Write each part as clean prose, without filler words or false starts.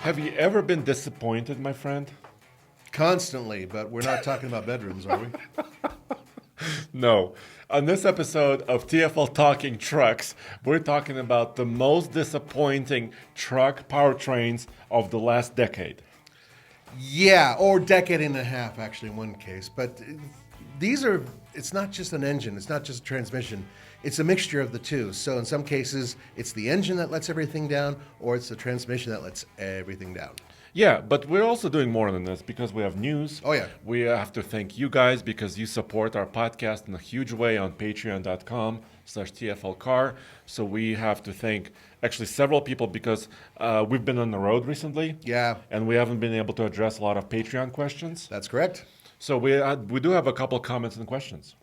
Have you ever been disappointed, my friend? Constantly, but we're not talking about bedrooms, are we? No. On this episode of TFL Talking Trucks, we're talking about the most disappointing truck powertrains of the last decade. Yeah, or decade and a half, actually, in one case. But it's not just an engine, it's not just a transmission, it's a mixture of the two. So in some cases, it's the engine that lets everything down, or it's the transmission that lets everything down. Yeah, but we're also doing more than this because we have news. Oh, yeah. We have to thank you guys because you support our podcast in a huge way on patreon.com/TFLcar. So we have to thank actually several people because we've been on the road recently. Yeah. And we haven't been able to address a lot of Patreon questions. That's correct. So we do have a couple of comments and questions.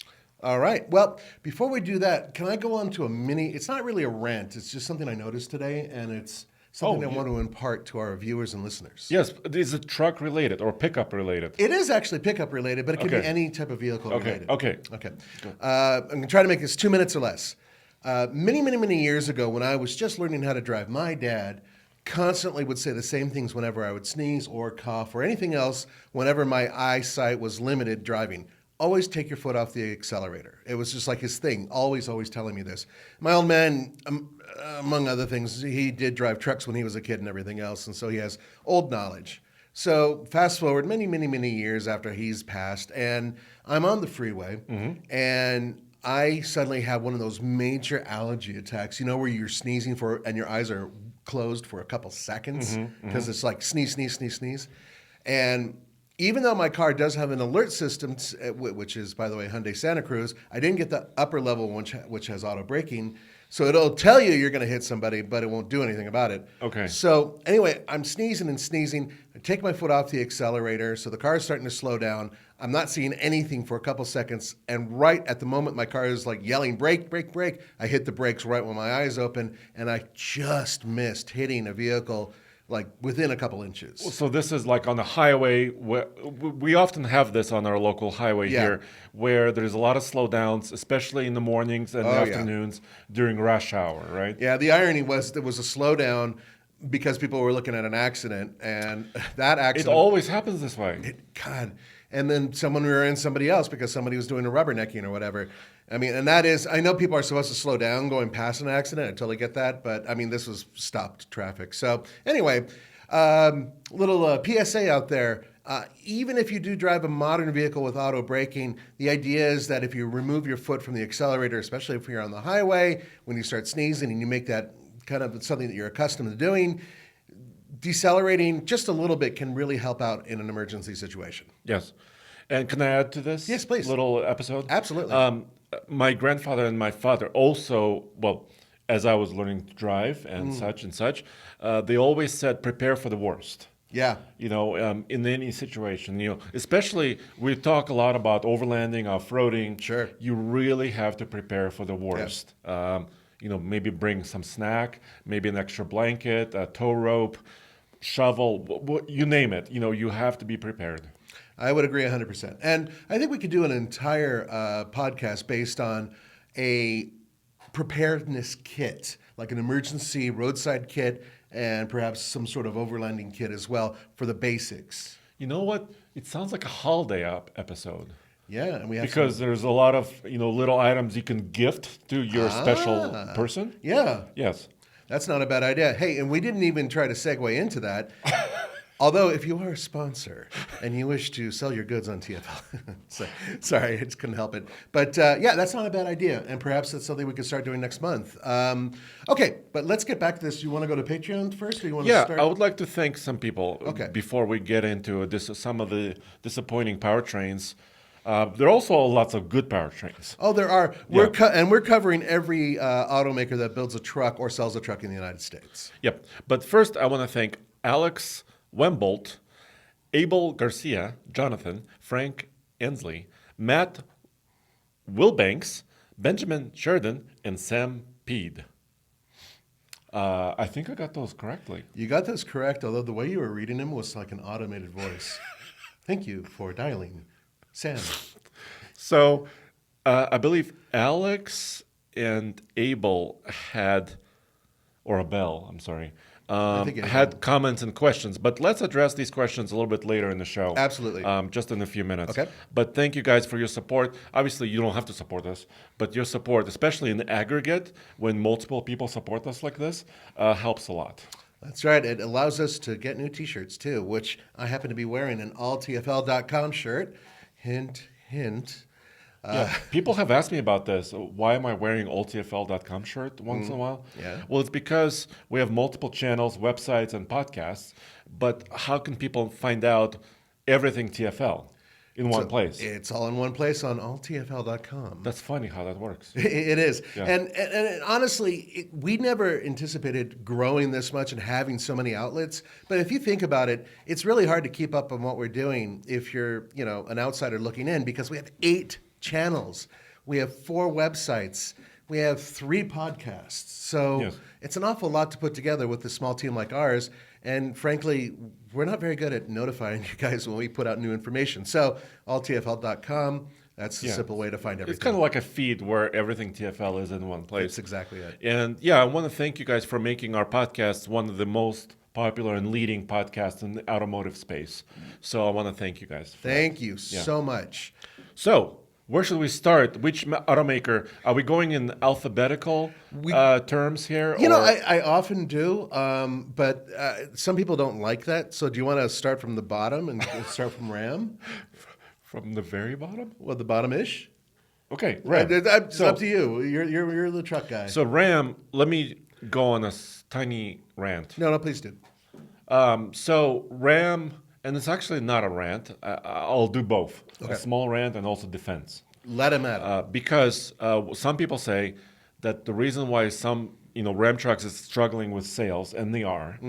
All right. Well, before we do that, can I go on to it's not really a rant, it's just something I noticed today, and it's something I want to impart to our viewers and listeners. Yes, is it truck related or pickup related? It is actually pickup related, but it can be any type of vehicle related. Okay. I'm going to try to make this 2 minutes or less. Many years ago, when I was just learning how to drive, my dad constantly would say the same things whenever I would sneeze or cough or anything else whenever my eyesight was limited driving. Always take your foot off the accelerator. It was just like his thing, always telling me this. My old man, among other things, he did drive trucks when he was a kid and everything else, and so he has old knowledge. So fast forward many years after he's passed, and I'm on the freeway, and I suddenly have one of those major allergy attacks, where you're sneezing and your eyes are closed for a couple seconds because it's like sneeze. And even though my car does have an alert system, which is, by the way, Hyundai Santa Cruz, I didn't get the upper level one, which has auto braking. So it'll tell you you're going to hit somebody, but it won't do anything about it. Okay. So anyway, I'm sneezing. I take my foot off the accelerator, so the car is starting to slow down. I'm not seeing anything for a couple seconds, and right at the moment my car is like yelling, brake, I hit the brakes right when my eyes open, and I just missed hitting a vehicle like within a couple inches. So this is like on the highway. We often have this on our local highway here, where there's a lot of slowdowns, especially in the mornings and afternoons during rush hour, right? Yeah, the irony was there was a slowdown because people were looking at an accident, and that accident... It always happens this way. God. And then someone rear-ended somebody else because somebody was doing a rubbernecking or whatever. I mean, and that is, I know people are supposed to slow down going past an accident. I totally get that. But, I mean, this was stopped traffic. So, anyway, little PSA out there. Even if you do drive a modern vehicle with auto braking, the idea is that if you remove your foot from the accelerator, especially if you're on the highway, when you start sneezing and you make that kind of something that you're accustomed to doing, decelerating just a little bit can really help out in an emergency situation. Yes. And can I add to this? Yes, please. Little episode? Absolutely. My grandfather and my father also, as I was learning to drive and such, they always said, prepare for the worst. Yeah. In any situation, especially we talk a lot about overlanding, off-roading. Sure. You really have to prepare for the worst. Yeah. Maybe bring some snack, maybe an extra blanket, a tow rope, shovel, you name it. You have to be prepared. I would agree 100%. And I think we could do an entire podcast based on a preparedness kit, like an emergency roadside kit and perhaps some sort of overlanding kit as well for the basics. You know what? It sounds like a holiday episode. Yeah, and we have there's a lot of little items you can gift to your special person. Yeah. Yes. That's not a bad idea. Hey, and we didn't even try to segue into that. Although, if you are a sponsor and you wish to sell your goods on TFL, sorry, I just couldn't help it. But that's not a bad idea, and perhaps that's something we could start doing next month. Okay, but let's get back to this. You want to go to Patreon first, or you want to start? Yeah, I would like to thank some people before we get into some of the disappointing powertrains. There are also lots of good powertrains. Oh, there are. We're covering every automaker that builds a truck or sells a truck in the United States. Yep. But first, I want to thank Alex Wembolt, Abel Garcia, Jonathan, Frank Ensley, Matt Wilbanks, Benjamin Sheridan, and Sam Peed. I think I got those correctly. You got those correct, although the way you were reading them was like an automated voice. Thank you for dialing Sam. So I believe Alex and Abel had, or Abel, I'm sorry, I think had comments and questions. But let's address these questions a little bit later in the show. Absolutely. Just in a few minutes. Okay. But thank you guys for your support. Obviously, you don't have to support us, but your support, especially in the aggregate, when multiple people support us like this, helps a lot. That's right. It allows us to get new T-shirts too, which I happen to be wearing an alltfl.com shirt. Hint, hint. Yeah, people have asked me about this. Why am I wearing alltfl.com shirt once in a while? Yeah. Well, it's because we have multiple channels, websites, and podcasts. But how can people find out everything TFL in one place? It's all in one place on alltfl.com. That's funny how that works. It is. Yeah. And honestly, we never anticipated growing this much and having so many outlets. But if you think about it, it's really hard to keep up on what we're doing if you're, an outsider looking in, because we have 8 channels. We have 4 websites. We have 3 podcasts. So Yes. it's an awful lot to put together with a small team like ours. And frankly, we're not very good at notifying you guys when we put out new information. So alltfl.com, that's the Yeah. simple way to find everything. It's kind of like a feed where everything TFL is in one place. That's exactly it. And yeah, I want to thank you guys for making our podcast one of the most popular and leading podcasts in the automotive space. So I want to thank you guys. For Thank you Yeah. so much. So, where should we start? Which automaker? Are we going in alphabetical terms here? I often do, but some people don't like that. So do you want to start from the bottom and start from Ram? From the very bottom? Well, the bottom-ish? Okay, Ram. It's up to you. You're the truck guy. So Ram, let me go on a tiny rant. No, please do. So Ram, and it's actually not a rant. I'll do both. Okay. A small rant and also defense. Let him at it. Because some people say that the reason why some Ram trucks is struggling with sales, and they are,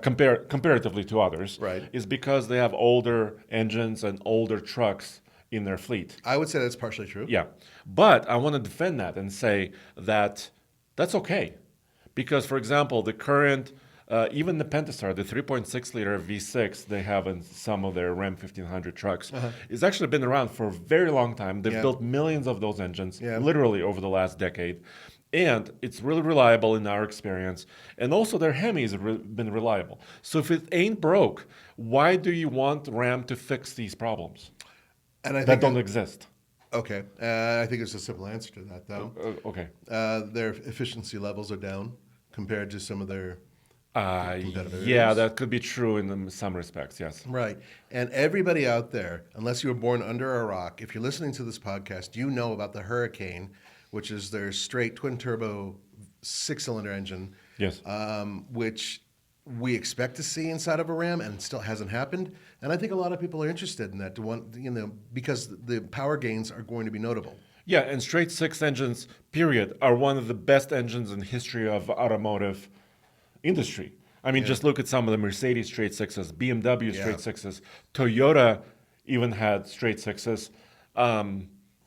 comparatively to others, Right. is because they have older engines and older trucks in their fleet. I would say that's partially true. Yeah. But I want to defend that and say that that's okay. Because, for example, the current, even the Pentastar, the 3.6 liter V6 they have in some of their Ram 1500 trucks, it's actually been around for a very long time. They've Yeah. built millions of those engines, Yeah. literally over the last decade. And it's really reliable in our experience. And also their Hemis have been reliable. So if it ain't broke, why do you want Ram to fix these problems And I that think don't exist? Okay. I think there's a simple answer to that, though. Okay. Their efficiency levels are down compared to some of their competitors. Yeah, that could be true in some respects, yes. Right. And everybody out there, unless you were born under a rock, if you're listening to this podcast, you know about the Hurricane, which is their straight twin-turbo 6-cylinder engine, Yes. which we expect to see inside of a Ram and still hasn't happened. And I think a lot of people are interested in that, because the power gains are going to be notable. Yeah, and straight 6 engines, period, are one of the best engines in the history of automotive industry. I mean, just look at some of the Mercedes straight 6s, BMW straight 6s, Toyota even had straight 6s.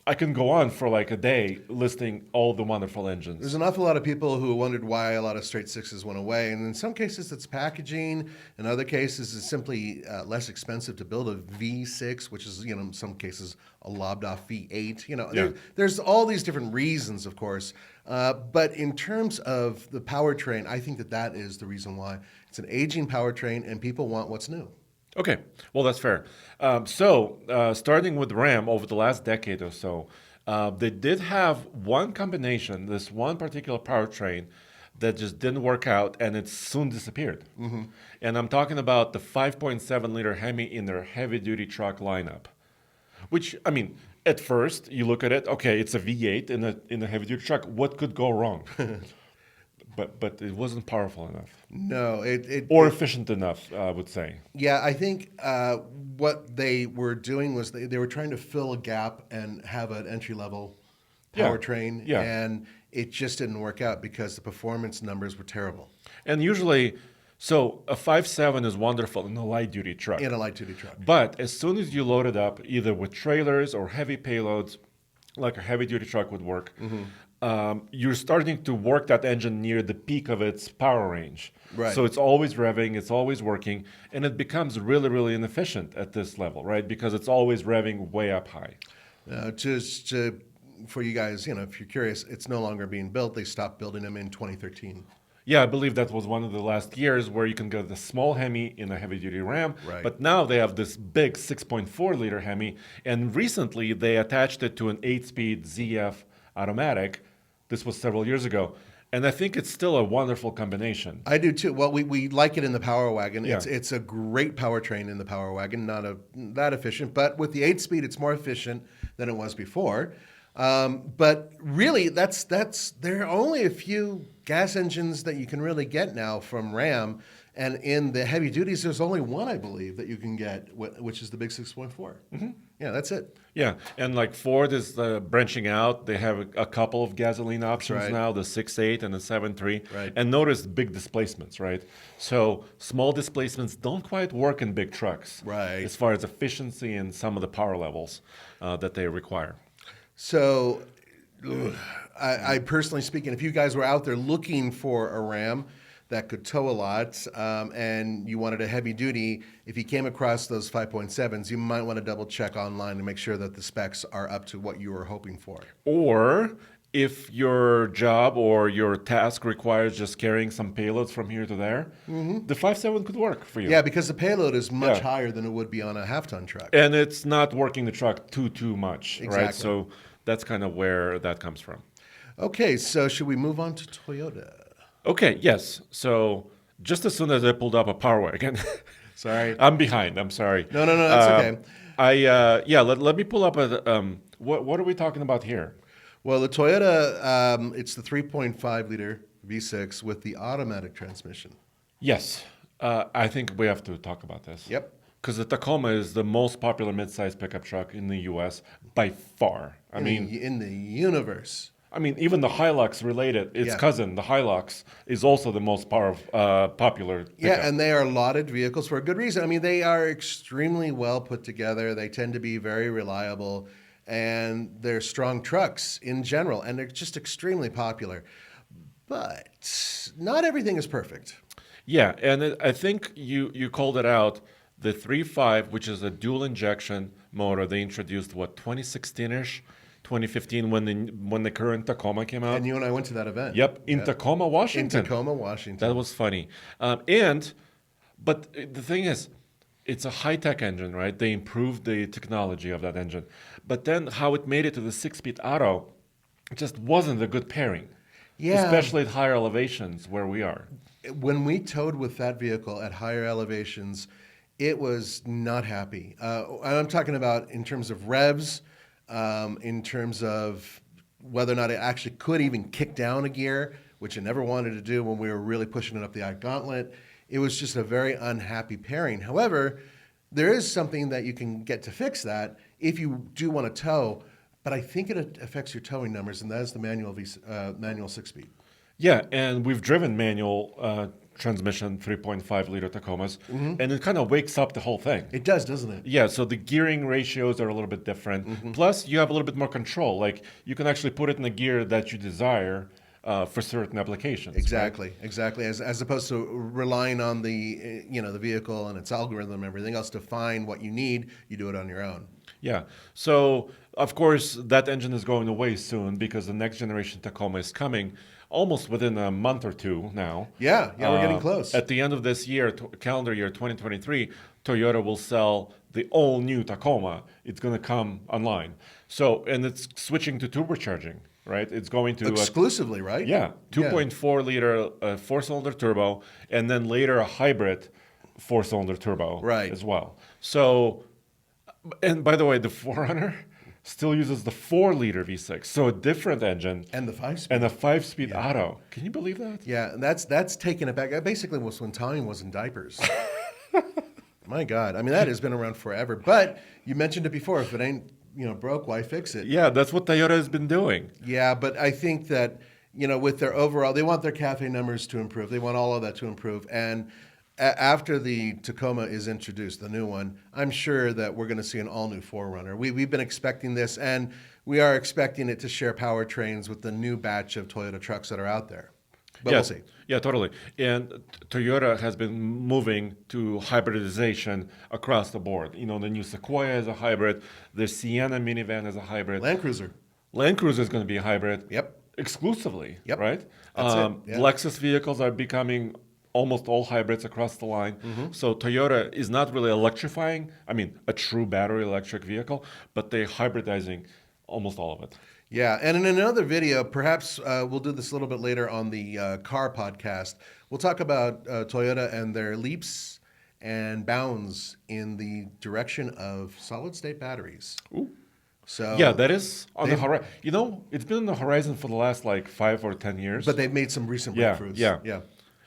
I can go on for like a day listing all the wonderful engines. There's an awful lot of people who wondered why a lot of straight 6s went away. And in some cases, it's packaging. In other cases, it's simply less expensive to build a V6, which is, in some cases, a lobbed-off V8. There's all these different reasons, of course. But in terms of the powertrain, I think that is the reason why. It's an aging powertrain, and people want what's new. Okay, well, that's fair. Starting with Ram over the last decade or so, they did have one combination, this one particular powertrain that just didn't work out, and it soon disappeared. Mm-hmm. And I'm talking about the 5.7 liter Hemi in their heavy-duty truck lineup, which, I mean, at first you look at it, okay, it's a V8 in a heavy-duty truck. What could go wrong? But it wasn't powerful enough. No, or efficient enough, I would say. Yeah, I think what they were doing was they were trying to fill a gap and have an entry-level powertrain, Yeah. and it just didn't work out because the performance numbers were terrible. And usually, so a 5.7 is wonderful in a light-duty truck. In a light-duty truck. But as soon as you load it up, either with trailers or heavy payloads, like a heavy-duty truck would work, you're starting to work that engine near the peak of its power range. Right. So it's always revving, it's always working, and it becomes really, really inefficient at this level, right? Because it's always revving way up high. For you guys, if you're curious, it's no longer being built. They stopped building them in 2013. Yeah, I believe that was one of the last years where you can get the small Hemi in a heavy-duty Ram, Right. but now they have this big 6.4-liter Hemi, and recently they attached it to an 8-speed ZF automatic. This was several years ago, and I think it's still a wonderful combination. I do too. Well, we like it in the Power Wagon. Yeah. It's a great powertrain in the Power Wagon, not that efficient, but with the 8-speed, it's more efficient than it was before. But really, there are only a few gas engines that you can really get now from Ram, and in the heavy duties, there's only one, I believe, that you can get, which is the big 6.4. Yeah, that's it. Yeah, and like Ford is branching out. They have a couple of gasoline options right. now, the 6.8 and the 7.3. Right. And notice big displacements, right? So small displacements don't quite work in big trucks, Right. as far as efficiency and some of the power levels that they require. So, I personally speaking, if you guys were out there looking for a Ram that could tow a lot, and you wanted a heavy duty, if you came across those 5.7s, you might want to double check online to make sure that the specs are up to what you were hoping for. Or if your job or your task requires just carrying some payloads from here to there, the 5.7 could work for you. Yeah, because the payload is much Yeah. higher than it would be on a half-ton truck. And it's not working the truck too much, right? Exactly. So that's kind of where that comes from. Okay, so should we move on to Toyota? Okay, yes. So just as soon as I pulled up a Power Wagon, Sorry. I'm behind. I'm sorry. No, that's okay. Let me pull up what are we talking about here? Well, the Toyota, it's the 3.5 liter V6 with the automatic transmission. Yes, I think we have to talk about this. Yep. Because the Tacoma is the most popular midsize pickup truck in the U.S. by far. I mean, In the universe. even the Hilux related, its Yeah. cousin, the Hilux, is also the most popular pickup. Yeah, and they are lauded vehicles for a good reason. I mean, they are extremely well put together. They tend to be very reliable, and they're strong trucks in general, and they're just extremely popular. But not everything is perfect. Yeah, and I think you called it out. The 3.5, which is a dual injection motor, they introduced 2016ish, 2015 when the current Tacoma came out. And you and I went to that event. Yep, in Yeah. Tacoma, In Washington. Tacoma, Washington. That was funny. But the thing is, it's a high-tech engine, right? They improved the technology of that engine. But then how it made it to the 6-speed auto just wasn't a good pairing. Yeah. Especially at higher elevations where we are. When we towed with that vehicle at higher elevations, it was not happy. I'm talking about in terms of revs, in terms of whether or not it actually could even kick down a gear, which it never wanted to do when we were really pushing it up the gauntlet. It was just a very unhappy pairing. However, there is something that you can get to fix that if you do want to tow, but I think it affects your towing numbers, and that is the manual 6-speed. Yeah, and we've driven manual transmission 3.5 liter Tacomas, and it kind of wakes up the whole thing. It does, doesn't it? Yeah, so the gearing ratios are a little bit different. Plus, you have a little bit more control. Like you can actually put it in the gear that you desire for certain applications. Exactly. As opposed to relying on the the vehicle and its algorithm and everything else to find what you need, you do it on your own. Yeah. So of course that engine is going away soon because the next generation Tacoma is coming almost within a month or two now. Yeah, we're getting close. At the end of this year, calendar year 2023, Toyota will sell the all new Tacoma. It's going to come online. So, and it's switching to turbocharging, right? It's going to Exclusively, right? yeah, 2.4 liter 4-cylinder turbo, and then later a hybrid 4-cylinder turbo Right. as well. So, and by the way, the 4Runner still uses the 4-liter V6, so a different engine And the 5-speed. and a 5-speed auto. Can you believe that? Yeah, and that's taken it back. That basically was when Tommy was in diapers. My God, I mean that has been around forever. But you mentioned it before. If it ain't broke, why fix it? Yeah, that's what Toyota has been doing. Yeah, but I think that with their overall, they want their CAFE numbers to improve. They want all of that to improve. And after the Tacoma is introduced, the new one, I'm sure that we're going to see an all-new 4Runner. We've been expecting this, and we are expecting it to share powertrains with the new batch of Toyota trucks that are out there. But Yeah, we'll see. Yeah, totally. And Toyota has been moving to hybridization across the board. The new Sequoia is a hybrid. The Sienna minivan is a hybrid. Land Cruiser. Land Cruiser is going to be a hybrid. Yep. exclusively, Yep. right? That's it. Yeah. Lexus vehicles are becoming almost all hybrids across the line. Mm-hmm. So Toyota is not really electrifying, I mean, a true battery electric vehicle, but they're hybridizing almost all of it. Yeah, and in another video, perhaps we'll do this a little bit later on the car podcast. We'll talk about Toyota and their leaps and bounds in the direction of solid state batteries. Ooh. So Yeah, that is on the they've- horizon. You know, it's been on the horizon for the last like 5 or 10 years. but they've made some recent Yeah, breakthroughs. yeah. Yeah.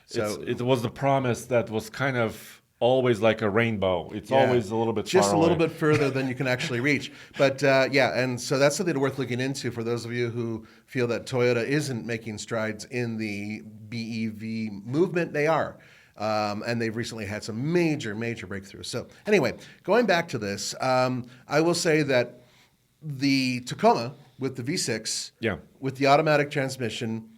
So It was the promise that was kind of always like a rainbow. It's yeah, always a little bit just far a little away. bit further than you can actually reach. But yeah, and so that's something worth looking into for those of you who feel that Toyota isn't making strides in the BEV movement. They are. And they've recently had some major breakthroughs. So anyway, going back to this, I will say that the Tacoma with the V6, Yeah. with the automatic transmission,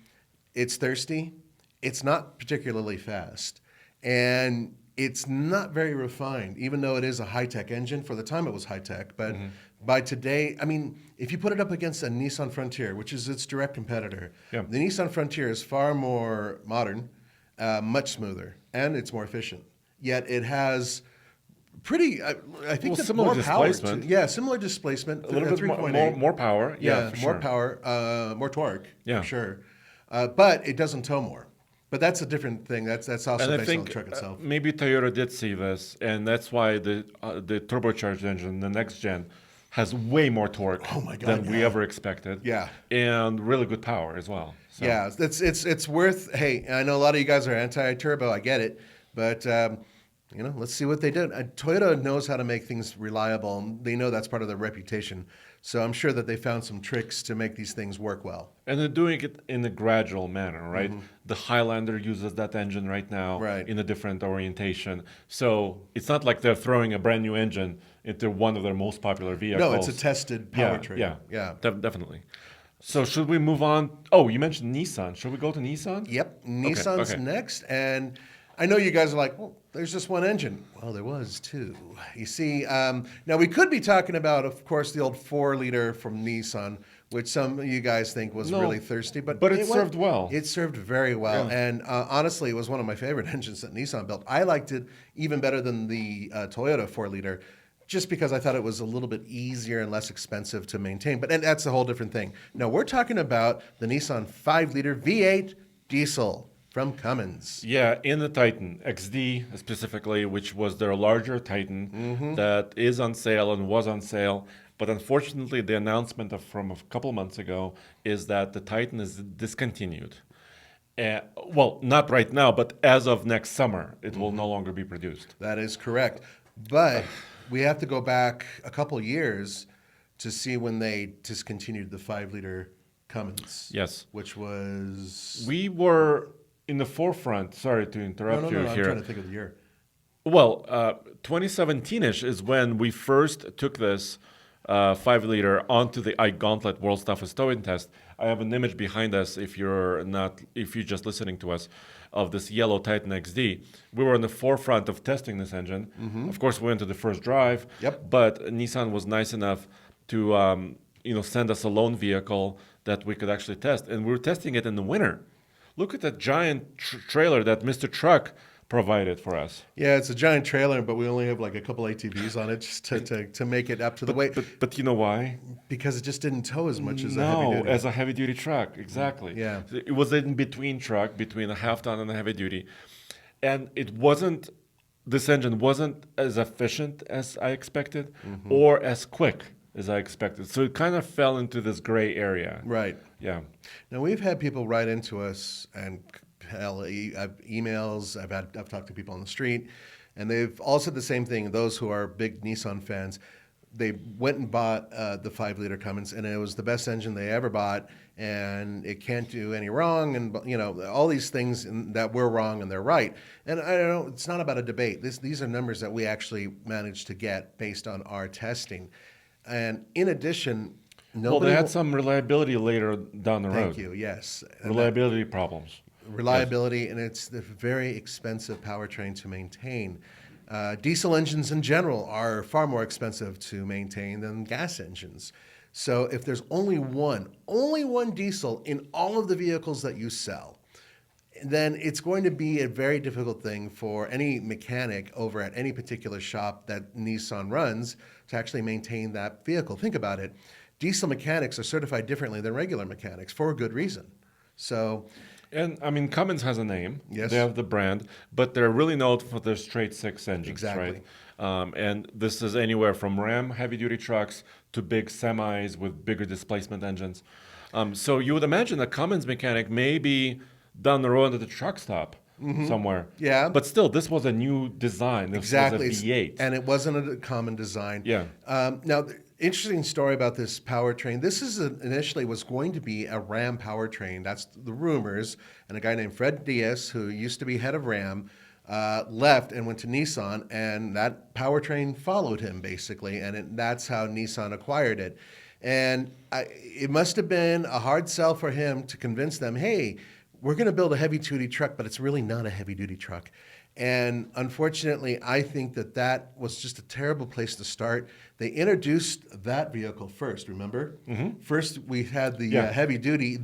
it's thirsty. It's not particularly fast. And it's not very refined, even though it is a high-tech engine. For the time, it was high-tech. But by today, I mean, if you put it up against a Nissan Frontier, which is its direct competitor, Yeah. the Nissan Frontier is far more modern, much smoother, and it's more efficient. Yet it has pretty, I think, Well, that's similar more power. displacement. Yeah, similar displacement. A little bit 3.8. more power. Yeah, for more sure. power, more torque, Yeah. for sure. But it doesn't tow more. But that's a different thing. That's also And I based on think the truck itself. maybe Toyota did see this, and that's why the turbocharged engine, the next gen, has way more torque Oh my God, than we yeah. ever expected. Yeah. And really good power as well. So. Yeah, it's worth. Hey, I know a lot of you guys are anti-turbo. I get it, but let's see what they did. Toyota knows how to make things reliable, and they know that's part of their reputation. So I'm sure that they found some tricks to make these things work well. And they're doing it in a gradual manner, right? The Highlander uses that engine right now Right. in a different orientation. So it's not like they're throwing a brand new engine into one of their most popular vehicles. No, it's a tested powertrain. Yeah. Definitely. So should we move on? Oh, you mentioned Nissan. Should we go to Nissan? Yep, Nissan's okay. next, and I know you guys are like, well, there's just one engine. Well, there was two. You see, now we could be talking about, of course, the old 4-liter from Nissan, which some of you guys think was No, really thirsty, but it served well. It served very well, Yeah. and honestly, it was one of my favorite engines that Nissan built. I liked it even better than the Toyota 4-liter. Just because I thought it was a little bit easier and less expensive to maintain. And that's a whole different thing. No, we're talking about the Nissan 5-liter V8 diesel from Cummins. Yeah, in the Titan XD specifically, which was their larger Titan that is on sale and was on sale. But unfortunately, the announcement from a couple months ago is that the Titan is discontinued. Well, not right now, but as of next summer, it will no longer be produced. That is correct. But we have to go back a couple years to see when they discontinued the 5-liter Cummins. Yes. Which was... We were in the forefront. Sorry to interrupt you I'm here. trying to think of the year. Well, 2017-ish is when we first took this 5-liter onto the iGauntlet World's Toughest Towing Test. I have an image behind us if you're just listening to us, of this yellow Titan XD. We were in the forefront of testing this engine. Of course, we went to the first drive. Yep. But Nissan was nice enough to send us a loan vehicle that we could actually test, and we were testing it in the winter. Look at that giant trailer that Mr. Truck provided for us. Yeah, it's a giant trailer, but we only have like a couple ATVs on it just to make it up to the weight. But you know why? Because it just didn't tow as much as a heavy duty. As a heavy duty truck, exactly. Yeah. It was in between truck, between a half ton and a heavy duty, and this engine wasn't as efficient as I expected, or as quick as I expected. So it kind of fell into this gray area. Right. Yeah. Now we've had people write into us and I've emails. I've talked to people on the street, and they've all said the same thing. Those who are big Nissan fans, they went and bought the 5-liter Cummins, and it was the best engine they ever bought, and it can't do any wrong, and all these things that we're wrong and they're right. And I don't know. It's not about a debate. These are numbers that we actually managed to get based on our testing, and in addition. Well, they had some reliability later down the road. Thank you. Yes. Reliability problems. Reliability, and it's the very expensive powertrain to maintain. Diesel engines in general are far more expensive to maintain than gas engines. So if there's only one diesel in all of the vehicles that you sell, then it's going to be a very difficult thing for any mechanic over at any particular shop that Nissan runs to actually maintain that vehicle. Think about it. Diesel mechanics are certified differently than regular mechanics for a good reason. So, And I mean, Cummins has a name. Yes. They have the brand, but they're really known for their straight six engines, Exactly. right? And this is anywhere from Ram heavy duty trucks to big semis with bigger displacement engines. So you would imagine a Cummins mechanic may be down the road at the truck stop somewhere. Yeah. But still, this was a new design. This exactly. was a V8. And it wasn't a common design. Yeah. Now, the interesting story about this powertrain. This is initially was going to be a Ram powertrain. That's the rumors. And a guy named Fred Diaz, who used to be head of Ram, left and went to Nissan, and that powertrain followed him basically, and that's how Nissan acquired it. And it must have been a hard sell for him to convince them, hey, we're going to build a heavy-duty truck, but it's really not a heavy-duty truck. And unfortunately, I think that was just a terrible place to start. They introduced that vehicle first, remember? First, we had the heavy-duty,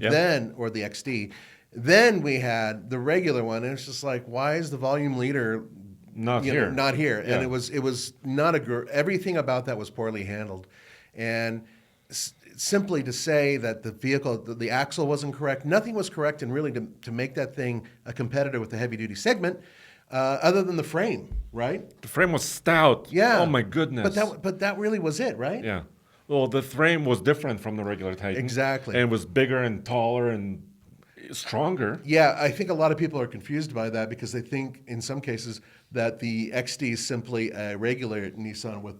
or the XD. Then we had the regular one, and it's just like, why is the volume leader Not here. Not here? Yeah. And it was not everything about that was poorly handled. And simply to say that the vehicle, the axle wasn't correct, nothing was correct, and really to make that thing a competitor with the heavy-duty segment, other than the frame, right? The frame was stout. Yeah. Oh, my goodness. But that really was it, right? Yeah. Well, the frame was different from the regular Titan. Exactly. And it was bigger and taller and stronger. Yeah, I think a lot of people are confused by that because they think, in some cases, that the XD is simply a regular Nissan with,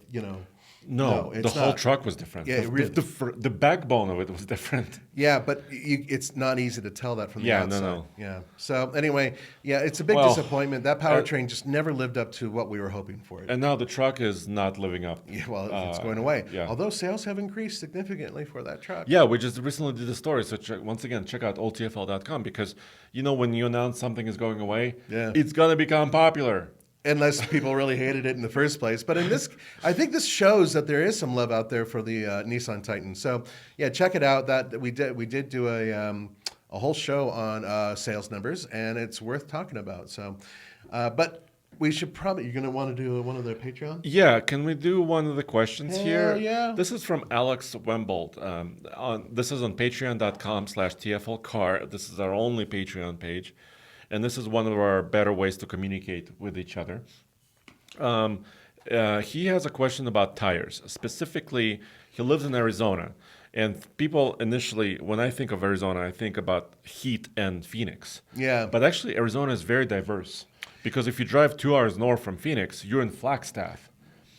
No, it's the whole not. truck was different. Yeah, The backbone of it was different. Yeah, but it's not easy to tell that from the Yeah, outside. no. Yeah. So anyway, it's a big Well, disappointment. That powertrain just never lived up to what we were hoping for it. And now the truck is not living up. Yeah, well, it's going away. Yeah. Although sales have increased significantly for that truck. Yeah, we just recently did a story. So once again, check out oldtfl.com because, when you announce something is going away, it's going to become popular. Unless people really hated it in the first place. But I think this shows that there is some love out there for the Nissan Titan. So check it out. That we did do a whole show on sales numbers, and it's worth talking about. So, but we should you're going to want to do one of their Patreon? Yeah, can we do one of the questions here? Yeah. This is from Alex Wembold. This is on patreon.com/TFLcar. This is our only Patreon page. And this is one of our better ways to communicate with each other. He has a question about tires. Specifically, he lives in Arizona. And people initially, when I think of Arizona, I think about heat and Phoenix. Yeah. But actually, Arizona is very diverse. Because if you drive 2 hours north from Phoenix, you're in Flagstaff.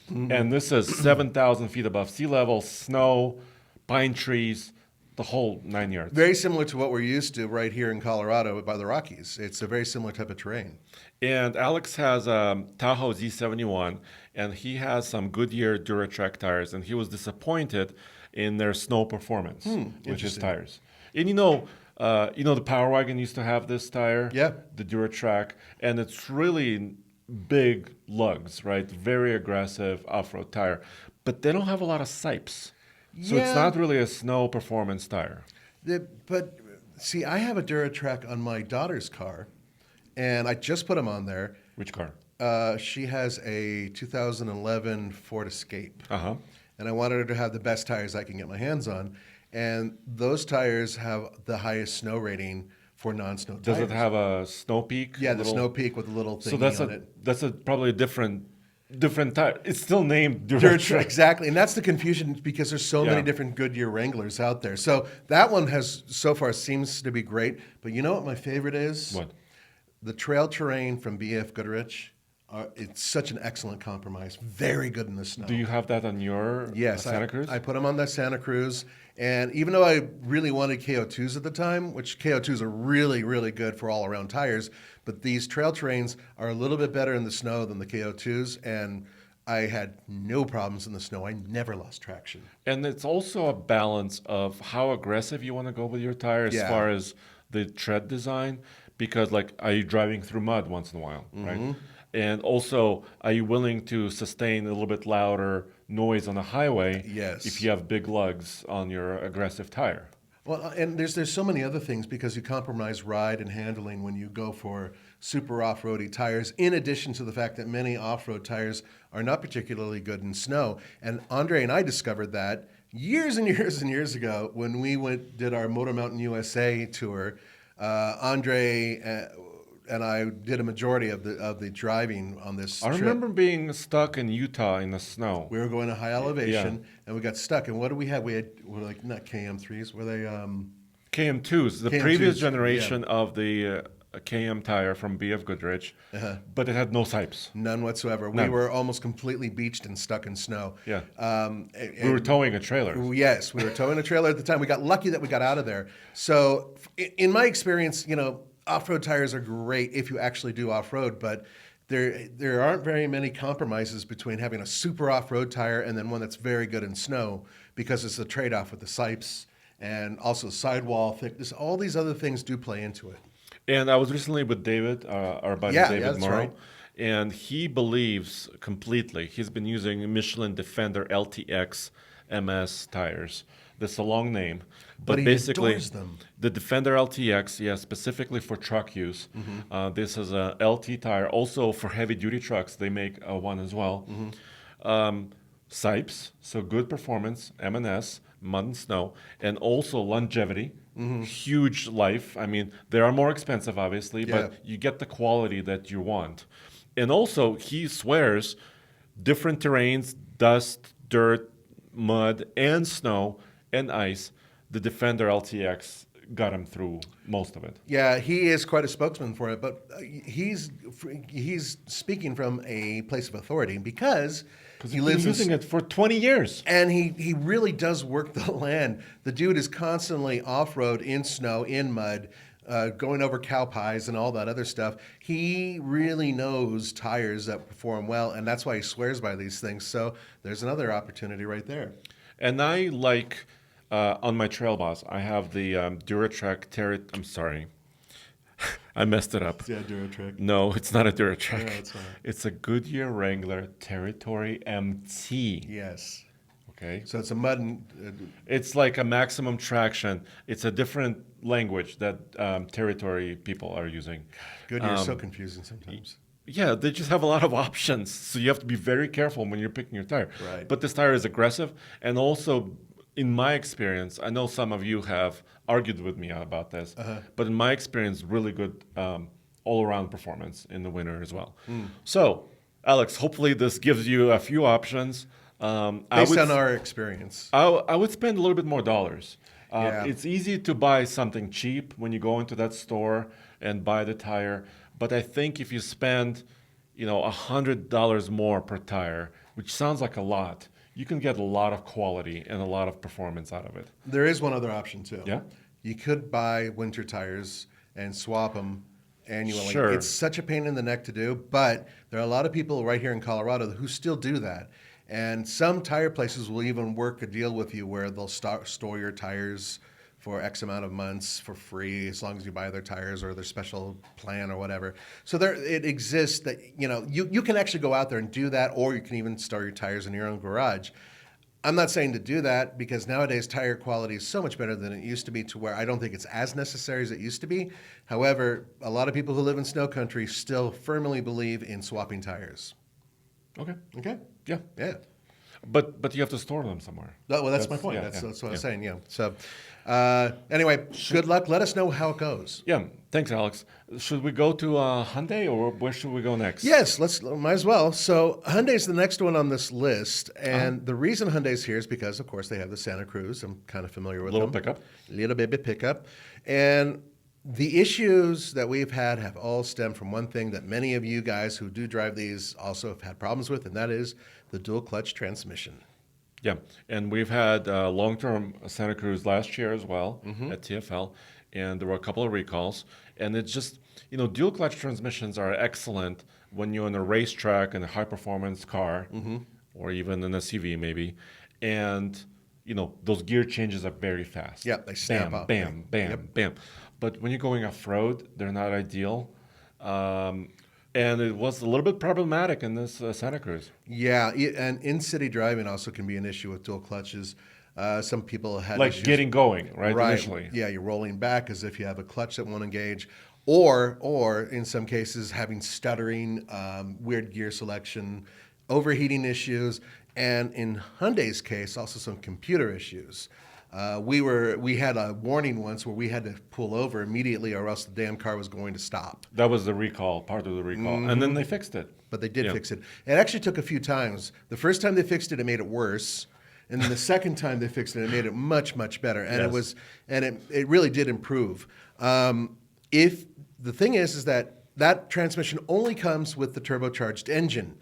And this is 7,000 feet above sea level, snow, pine trees, the whole 9 yards. Very similar to what we're used to right here in Colorado by the Rockies. It's a very similar type of terrain. And Alex has a Tahoe Z71, and he has some Goodyear Duratrack tires, and he was disappointed in their snow performance with his tires. And the Power Wagon used to have this tire, the Duratrack, and it's really big lugs, right? Very aggressive off-road tire, but they don't have a lot of sipes. So it's not really a snow performance tire. But see, I have a Duratrack on my daughter's car, and I just put them on there. Which car? She has a 2011 Ford Escape. Uh-huh. And I wanted her to have the best tires I can get my hands on. And those tires have the highest snow rating for non-snow tires. Does it have a snow peak? Yeah, the snow peak with the little thing on it. That's probably a different tire. It's still named Duratrack. Exactly, and that's the confusion because there's so many different Goodyear Wranglers out there. So that one so far seems to be great. But you know what my favorite is? What? The Trail Terrain from BF Goodrich. It's such an excellent compromise. Very good in the snow. Do you have that on your Santa Cruz? I put them on that Santa Cruz. And even though I really wanted KO2s at the time, which KO2s are really, really good for all-around tires, but these Trail Terrains are a little bit better in the snow than the KO2s, and I had no problems in the snow. I never lost traction. And it's also a balance of how aggressive you want to go with your tire as far as the tread design, because are you driving through mud once in a while, right? And also, are you willing to sustain a little bit louder noise on the highway Yes. if you have big lugs on your aggressive tire. Well, and there's so many other things because you compromise ride and handling when you go for super off-roady tires, in addition to the fact that many off-road tires are not particularly good in snow. And Andre and I discovered that years and years and years ago when we did our Motor Mountain USA tour. Andre and I did a majority of the driving on this I trip. remember being stuck in Utah in the snow. We were going to high elevation, and we got stuck. And what do we have? Were like not KM3s, were they? KM2s, the KM2s, previous generation of the KM tire from BF Goodrich, but it had no sipes. None whatsoever. We None. were almost completely beached and stuck in snow. Yeah. And We were towing a trailer. Yes, we were towing a trailer at the time. We got lucky that we got out of there. So, in my experience, off-road tires are great if you actually do off-road, but there aren't very many compromises between having a super off-road tire and then one that's very good in snow, because it's a trade-off with the sipes and also sidewall thickness. All these other things do play into it. And I was recently with David, our buddy David that's Morrow, right. and he believes completely. He's been using Michelin Defender LTX MS tires. That's a long name, But he basically adores them. the Defender LTX, specifically for truck use. This is a LT tire, also for heavy duty trucks. They make one as well. Sipes, so good performance, M&S, mud and snow, and also longevity. Huge life. I mean, they are more expensive, obviously, but you get the quality that you want. And also, he swears different terrains, dust, dirt, mud, and snow and ice, the Defender LTX got him through most of it. Yeah, he is quite a spokesman for it, but he's speaking from a place of authority because he He's lives been using it for 20 years. and he really does work the land. The dude is constantly off-road in snow, in mud, going over cow pies and all that other stuff. He really knows tires that perform well, and that's why he swears by these things. So there's another opportunity right there. And I like, on my Trail Boss, I have the Duratrack I'm sorry. I messed it up. Yeah, Duratrack. No, it's not a Duratrack. No, it's not. It's a Goodyear Wrangler Territory MT. Yes. Okay. So it's a mud and It's like a maximum traction. It's a different language that Territory people are using. Goodyear's so confusing sometimes. Yeah, they just have a lot of options. So you have to be very careful when you're picking your tire. Right. But this tire is aggressive. And also, in my experience, I know some of you have argued with me about this, but in my experience, really good all-around performance in the winter as well. So, Alex, hopefully this gives you a few options. Based on our experience. I would spend a little bit more dollars. Yeah. It's easy to buy something cheap when you go into that store and buy the tire. But I think if you spend, $100 more per tire, which sounds like a lot, you can get a lot of quality and a lot of performance out of it. There is one other option too. Yeah? You could buy winter tires and swap them annually. Sure. It's such a pain in the neck to do, but there are a lot of people right here in Colorado who still do that. And some tire places will even work a deal with you where they'll store your tires for X amount of months for free as long as you buy their tires or their special plan or whatever. So it exists that, you can actually go out there and do that, or you can even store your tires in your own garage. I'm not saying to do that because nowadays tire quality is so much better than it used to be, to where I don't think it's as necessary as it used to be. However, a lot of people who live in snow country still firmly believe in swapping tires. Okay. Okay? Yeah. Yeah. But you have to store them somewhere. Well, that's my point. yeah, That's what I yeah. was saying, yeah. So anyway, good luck. Let us know how it goes. Yeah. Thanks, Alex. Should we go to Hyundai, or where should we go next? Yes, might as well. So Hyundai's the next one on this list, and the reason Hyundai's here is because, of course, they have the Santa Cruz. I'm kind of familiar with Little them. pickup. Little baby pickup. And the issues that we've had have all stemmed from one thing that many of you guys who do drive these also have had problems with, and that is the dual clutch transmission. Yeah, and we've had long-term Santa Cruz last year as well at TFL, and there were a couple of recalls. And it's just, dual clutch transmissions are excellent when you're on a racetrack in a high-performance car, or even an SUV maybe, and those gear changes are very fast. Yeah, they snap bam, up. bam, bam, Yep. bam. But when you're going off-road, they're not ideal. And it was a little bit problematic in this Santa Cruz. Yeah, and in-city driving also can be an issue with dual clutches. Some people had Like issues. getting going, right, Right. initially. Yeah, you're rolling back as if you have a clutch that won't engage, or in some cases having stuttering, weird gear selection, overheating issues, and in Hyundai's case, also some computer issues. We had a warning once where we had to pull over immediately, or else the damn car was going to stop. That was the recall, part of the recall. And then they fixed it. But they did Yeah. fix it. It actually took a few times. The first time they fixed it, it made it worse. And then the second time they fixed it, it made it much, much better. And Yes. it really did improve. If the thing is that transmission only comes with the turbocharged engine,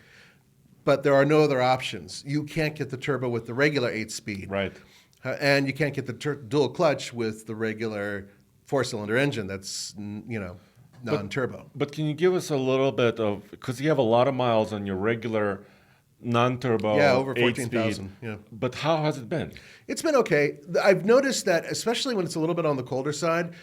but there are no other options. You can't get the turbo with the regular 8-speed. Right. And you can't get the dual clutch with the regular 4-cylinder engine that's, non-turbo. But can you give us a little bit of, because you have a lot of miles on your regular non-turbo Yeah, over 8-speed. 14,000. Yeah. But how has it been? It's been okay. I've noticed that, especially when it's a little bit on the colder side,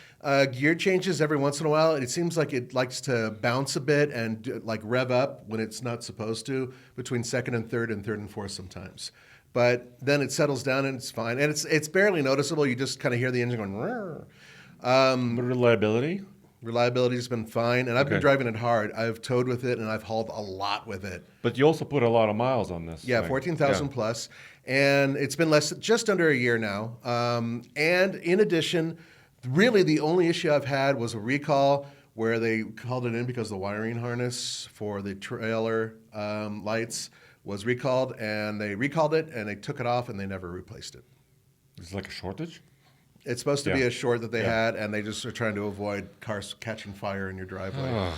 gear changes every once in a while. It seems like it likes to bounce a bit and like rev up when it's not supposed to, between second and third and fourth sometimes. But then it settles down and it's fine. And it's barely noticeable. You just kind of hear the engine going, "Rrr." But reliability? Reliability's been fine. And I've been Okay. driving it hard. I've towed with it and I've hauled a lot with it. But you also put a lot of miles on this. Yeah, thing. 14,000 plus. And it's been just under a year now. And in addition, really the only issue I've had was a recall where they called it in because the wiring harness for the trailer lights was recalled. And they recalled it and they took it off and they never replaced it. It's like a shortage? It's supposed to be Yeah. a short that they Yeah. had, and they just are trying to avoid cars catching fire in your driveway.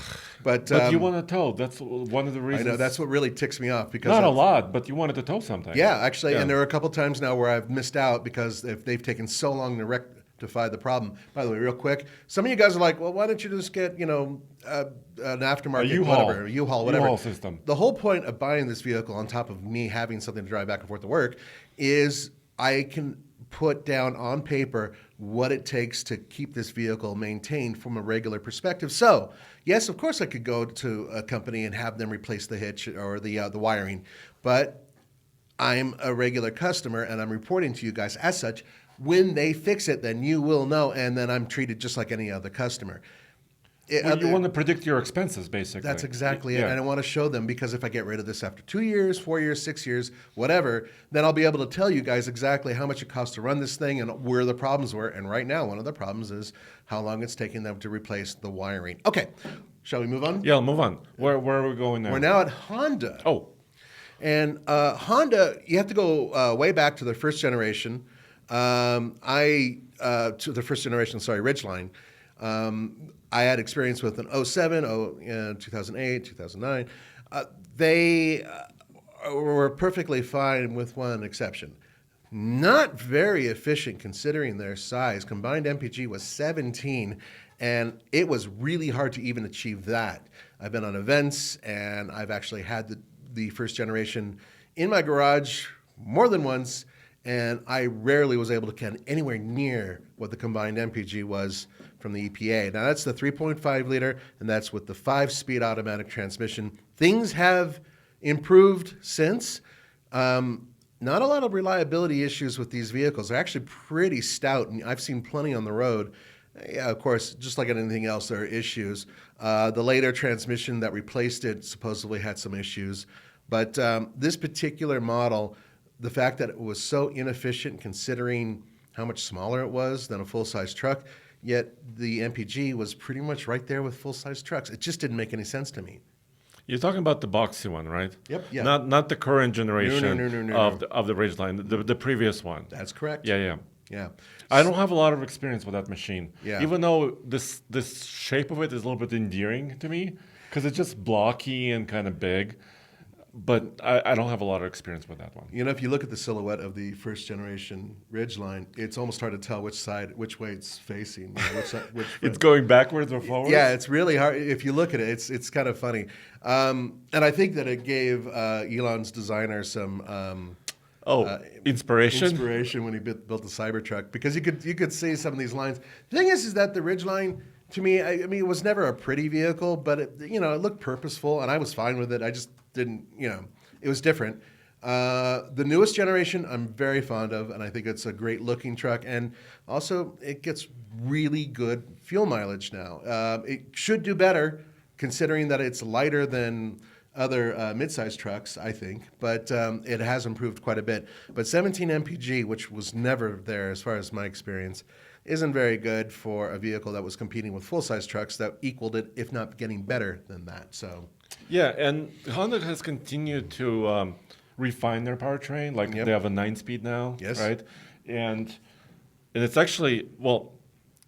But you want to tow. That's one of the I reasons. know that's what really ticks me off because Not a of- lot, but you wanted to tow something. Yeah, actually, Yeah. and there are a couple times now where I've missed out because if they've taken so long to rectify the problem. By the way, real quick, some of you guys are like, "Well, why don't you just get an aftermarket, A U-Haul. whatever, U-Haul, whatever?" U-Haul system. The whole point of buying this vehicle, on top of me having something to drive back and forth to work, is I can put down on paper what it takes to keep this vehicle maintained from a regular perspective. So, yes, of course, I could go to a company and have them replace the hitch or the wiring, but I'm a regular customer and I'm reporting to you guys as such. When they fix it, then you will know, and then I'm treated just like any other customer. Well, you want to predict your expenses, basically. That's exactly it. Yeah. And I want to show them because if I get rid of this after 2 years, 4 years, 6 years, whatever, then I'll be able to tell you guys exactly how much it costs to run this thing and where the problems were. And right now, one of the problems is how long it's taking them to replace the wiring. Okay, shall we move on? Yeah, move on. Where are we going now? We're now at Honda. Oh, And Honda, you have to go way back to the first generation. To the first generation, Ridgeline. I had experience with an 07, 2008, 2009. They were perfectly fine with one exception. Not very efficient considering their size. Combined MPG was 17, and it was really hard to even achieve that. I've been on events, and I've actually had the first generation in my garage more than once, and I rarely was able to get anywhere near what the combined MPG was from the EPA. Now, that's the 3.5 liter, and that's with the 5-speed automatic transmission. Things have improved since. Not a lot of reliability issues with these vehicles. They're actually pretty stout, and I've seen plenty on the road. Yeah, of course, just like anything else, there are issues. The later transmission that replaced it supposedly had some issues. But this particular model, the fact that it was so inefficient considering how much smaller it was than a full-size truck, yet the MPG was pretty much right there with full-size trucks. It just didn't make any sense to me. you're talking about the boxy one, right? Yep, yeah. Not the current generation No. of the Ridgeline, the previous one. That's correct. Yeah. Yeah. I don't have a lot of experience with that machine. Yeah. Even though this shape of it is a little bit endearing to me because it's just blocky and kind of big. But I don't have a lot of experience with that one. You know, if you look at the silhouette of the first generation Ridgeline, it's almost hard to tell which way it's facing. You know, which It's going backwards or forwards? Yeah, it's really hard. If you look at it, it's kind of funny. And I think that it gave Elon's designer some inspiration? when he built the Cybertruck, because you could see some of these lines. The thing is that the Ridgeline To me, I mean, it was never a pretty vehicle, but it looked purposeful, and I was fine with it. I just didn't, it was different. The newest generation, I'm very fond of, and I think it's a great looking truck. And also, it gets really good fuel mileage now. It should do better, considering that it's lighter than other midsize trucks, I think, but it has improved quite a bit. But 17 mpg, which was never there as far as my experience, isn't very good for a vehicle that was competing with full-size trucks that equaled it, if not getting better than that. So, Yeah, and Honda has continued to refine their powertrain. Like Yep. they have a 9-speed now, Yes. right? And it's actually, well,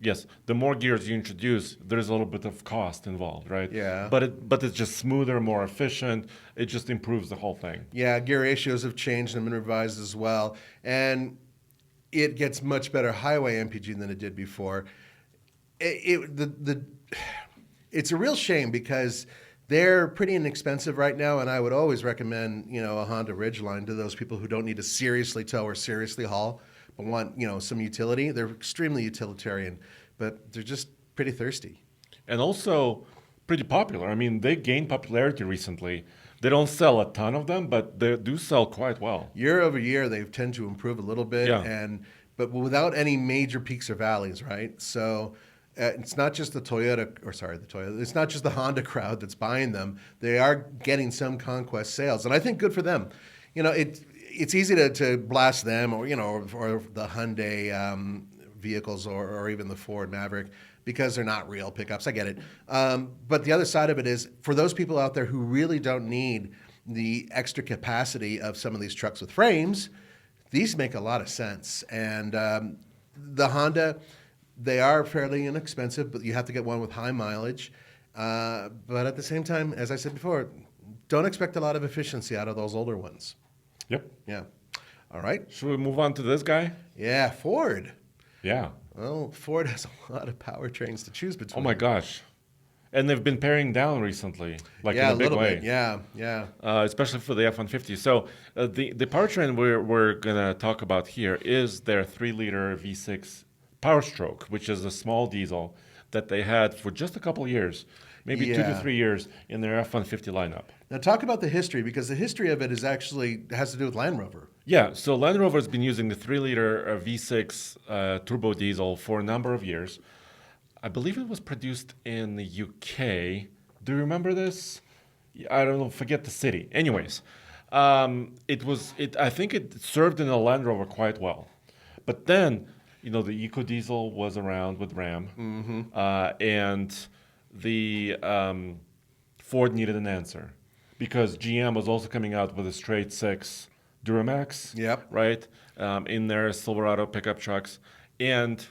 yes, the more gears you introduce, there's a little bit of cost involved, right? Yeah. But it's just smoother, more efficient. It just improves the whole thing. yeah, gear ratios have changed and been revised as well, and it gets much better highway MPG than it did before. It's a real shame because they're pretty inexpensive right now, and I would always recommend a Honda Ridgeline to those people who don't need to seriously tow or seriously haul, but want some utility. They're extremely utilitarian, but they're just pretty thirsty. And also pretty popular. I mean, they gained popularity recently. They don't sell a ton of them, but they do sell quite well. Year over year, they tend to improve a little bit, Yeah. but without any major peaks or valleys, right? So it's not just the Toyota. It's not just the Honda crowd that's buying them. They are getting some conquest sales, and I think good for them. It's easy to blast them or the Hyundai vehicles or even the Ford Maverick because they're not real pickups. I get it. But the other side of it is for those people out there who really don't need the extra capacity of some of these trucks with frames, these make a lot of sense. And the Honda, they are fairly inexpensive, but you have to get one with high mileage. But at the same time, as I said before, don't expect a lot of efficiency out of those older ones. Yep. Yeah. All right. Should we move on to this guy? Yeah, Ford. Yeah. Well, Ford has a lot of powertrains to choose between. Oh my gosh. And they've been paring down recently, like Yeah, in a a big little way. bit. Yeah. Especially for the F-150. So the powertrain we're going to talk about here is their 3-liter V6 Power Stroke, which is a small diesel that they had for just a couple years, maybe 2 to Yeah. 3 years in their F-150 lineup. Now talk about the history, because the history of it has to do with Land Rover. Yeah, so Land Rover's been using the 3-liter V6 turbo diesel for a number of years. I believe it was produced in the UK. Do you remember this? I don't know, forget the city. Anyways, I think it served in a Land Rover quite well. But then, the EcoDiesel was around with Ram, and the Ford needed an answer because GM was also coming out with a straight 6 Duramax, Yep. right, in their Silverado pickup trucks. And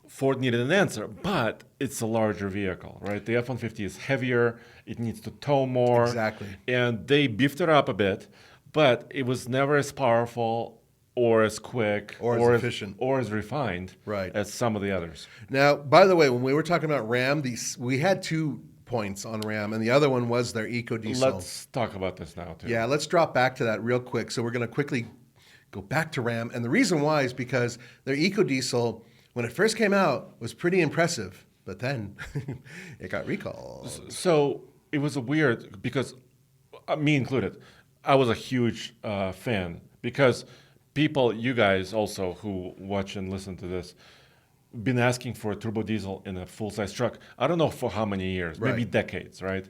Ford needed an answer, but it's a larger vehicle, right? The F-150 is heavier. It needs to tow more. Exactly. And they beefed it up a bit, but it was never as powerful or as quick Or as efficient. or as refined Right. as some of the others. Now, by the way, when we were talking about Ram, we had 2 points on Ram, and the other one was their EcoDiesel. Let's talk about this now, too. Yeah, let's drop back to that real quick. So we're going to quickly go back to Ram, and the reason why is because their EcoDiesel, when it first came out, was pretty impressive, but then it got recalled. So it was a weird, because me included, I was a huge fan because people, you guys also who watch and listen to this, been asking for a turbo diesel in a full-size truck. I don't know for how many years, maybe Right. decades, right?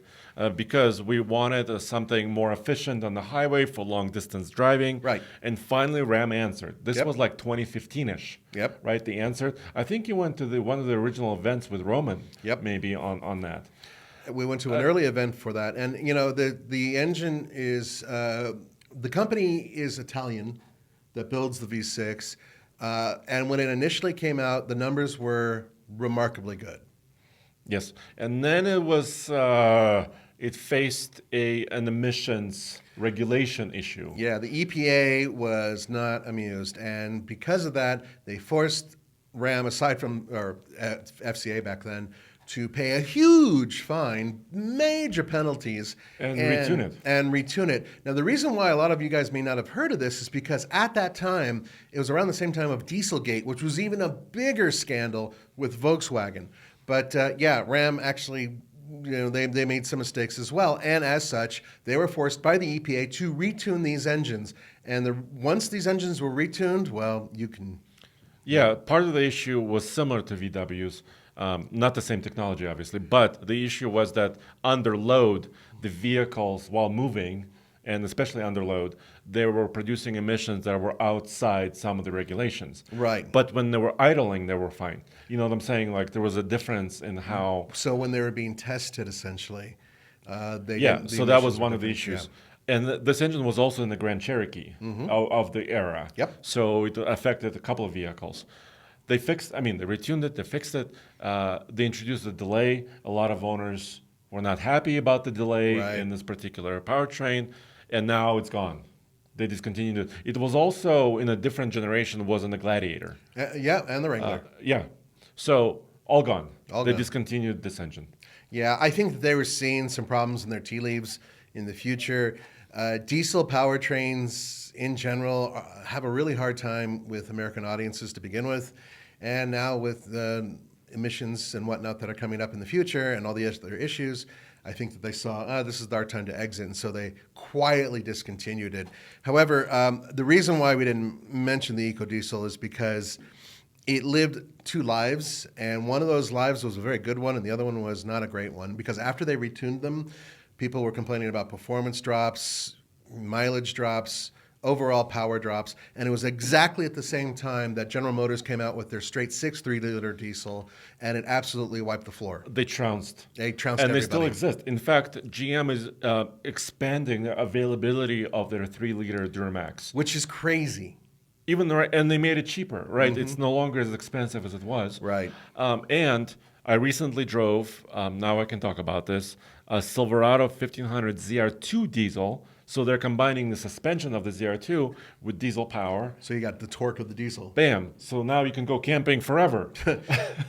Because we wanted something more efficient on the highway for long-distance driving. Right. And finally, Ram answered. This Yep. was like 2015-ish. Yep. Right, they answered. I think you went to one of the original events with Roman. Yep. Maybe on that. We went to an early event for that, and the engine is the company is Italian that builds the V6, and when it initially came out, the numbers were remarkably good. Yes, and then it faced an emissions regulation issue. Yeah, the EPA was not amused, and because of that, they forced Ram, aside from FCA back then, to pay a huge fine, major penalties, And retune it. And retune it. Now, the reason why a lot of you guys may not have heard of this is because at that time, it was around the same time of Dieselgate, which was even a bigger scandal with Volkswagen. But Ram actually, they made some mistakes as well. And as such, they were forced by the EPA to retune these engines. And once these engines were retuned, well, you can... Yeah, part of the issue was similar to VW's, not the same technology, obviously, but the issue was that under load, the vehicles, while moving, and especially under load, they were producing emissions that were outside some of the regulations. Right. But when they were idling, they were fine. You know what I'm saying? Like there was a difference in how... So when they were being tested, essentially, so that was one of the issues. Yeah. And this engine was also in the Grand Cherokee of the era. Yep. So it affected a couple of vehicles. They retuned it, they fixed it. They introduced a delay. A lot of owners were not happy about the delay in this particular powertrain, and now it's gone. They discontinued it. It was also in a different generation, was in the Gladiator. And the Wrangler. So all gone. All they gone. discontinued this engine. Yeah, I think that they were seeing some problems in their tea leaves in the future. Diesel powertrains in general have a really hard time with American audiences to begin with. And now with the emissions and whatnot that are coming up in the future and all the other issues, I think that they saw, this is our time to exit. And so they quietly discontinued it. However, the reason why we didn't mention the EcoDiesel is because it lived 2 lives. And one of those lives was a very good one, and the other one was not a great one. Because after they retuned them, people were complaining about performance drops, mileage drops, overall power drops, and it was exactly at the same time that General Motors came out with their straight 6 3-liter diesel, and it absolutely wiped the floor. They trounced. They trounced and everybody. they still exist. In fact, GM is expanding the availability of their 3-liter Duramax. Which is crazy. And they made it cheaper, right? It's no longer as expensive as it was. Right. And I recently drove, now I can talk about this, a Silverado 1500 ZR2 diesel. So they're combining the suspension of the ZR2 with diesel power. So you got the torque of the diesel. Bam. So now you can go camping forever.